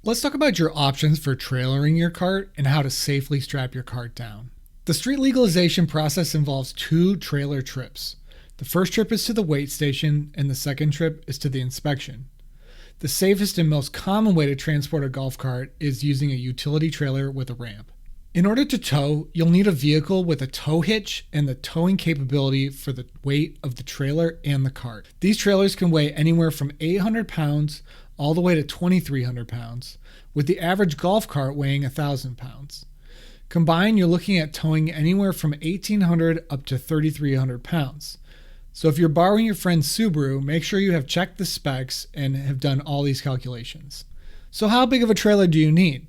Let's talk about your options for trailering your cart and how to safely strap your cart down. The street legalization process involves 2 trailer trips. The first trip is to the weight station, and the second trip is to the inspection. The safest and most common way to transport a golf cart is using a utility trailer with a ramp. In order to tow, you'll need a vehicle with a tow hitch and the towing capability for the weight of the trailer and the cart. These trailers can weigh anywhere from 800 pounds all the way to 2,300 pounds, with the average golf cart weighing 1,000 pounds. Combined, you're looking at towing anywhere from 1,800 up to 3,300 pounds. So if you're borrowing your friend's Subaru, make sure you have checked the specs and have done all these calculations. So how big of a trailer do you need?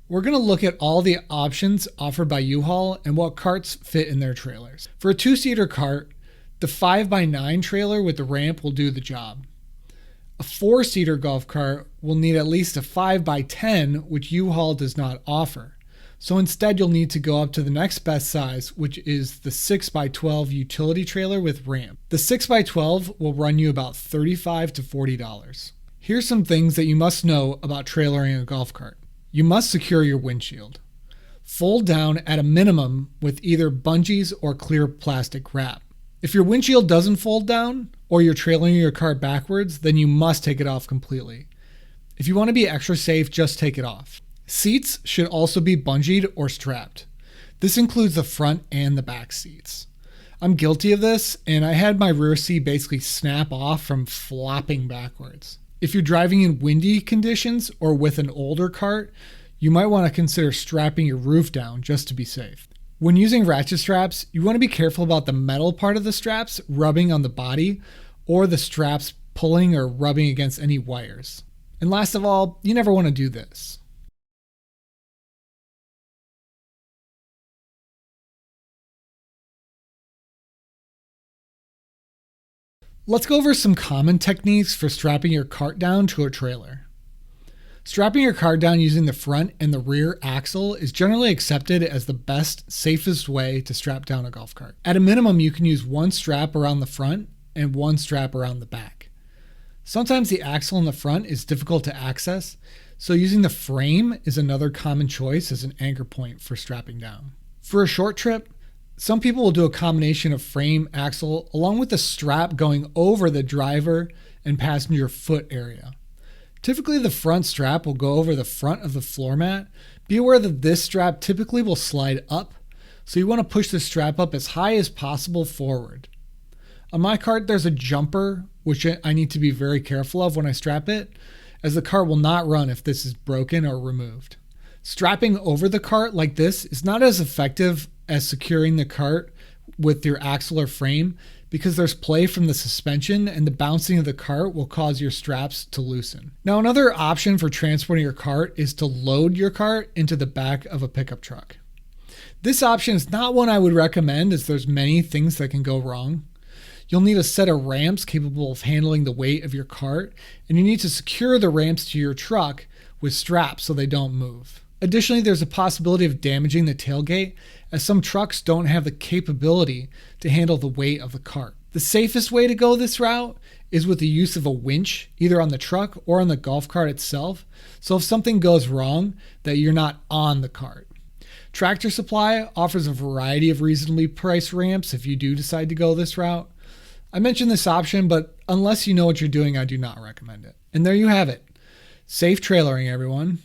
We're going to look at all the options offered by U-Haul and what carts fit in their trailers. For a 2-seater cart, the 5x9 trailer with the ramp will do the job. A 4-seater golf cart will need at least a 5x10, which U-Haul does not offer. So instead, you'll need to go up to the next best size, which is the 6x12 utility trailer with ramp. The 6x12 will run you about $35 to $40. Here's some things that you must know about trailering a golf cart. You must secure your windshield. Fold down at a minimum with either bungees or clear plastic wrap. If your windshield doesn't fold down, or you're trailering your cart backwards, then you must take it off completely. If you want to be extra safe, just take it off. Seats should also be bungeed or strapped. This includes the front and the back seats. I'm guilty of this, and I had my rear seat basically snap off from flopping backwards. If you're driving in windy conditions or with an older cart, you might want to consider strapping your roof down just to be safe. When using ratchet straps, you want to be careful about the metal part of the straps rubbing on the body or the straps pulling or rubbing against any wires. And last of all, you never want to do this. Let's go over some common techniques for strapping your cart down to a trailer. Strapping your cart down using the front and the rear axle is generally accepted as the best, safest way to strap down a golf cart. At a minimum, you can use one strap around the front and one strap around the back. Sometimes the axle in the front is difficult to access, so using the frame is another common choice as an anchor point for strapping down. For a short trip, some people will do a combination of frame, axle, along with the strap going over the driver and passenger foot area. Typically, the front strap will go over the front of the floor mat. Be aware that this strap typically will slide up, so you want to push the strap up as high as possible forward. On my cart, there's a jumper, which I need to be very careful of when I strap it, as the cart will not run if this is broken or removed. Strapping over the cart like this is not as effective as securing the cart with your axle or frame because there's play from the suspension and the bouncing of the cart will cause your straps to loosen. Now, another option for transporting your cart is to load your cart into the back of a pickup truck. This option is not one I would recommend as there's many things that can go wrong. You'll need a set of ramps capable of handling the weight of your cart, and you need to secure the ramps to your truck with straps so they don't move. Additionally, there's a possibility of damaging the tailgate as some trucks don't have the capability to handle the weight of the cart. The safest way to go this route is with the use of a winch, either on the truck or on the golf cart itself, so if something goes wrong, that you're not on the cart. Tractor Supply offers a variety of reasonably priced ramps if you do decide to go this route. I mentioned this option, but unless you know what you're doing, I do not recommend it. And there you have it. Safe trailering, everyone.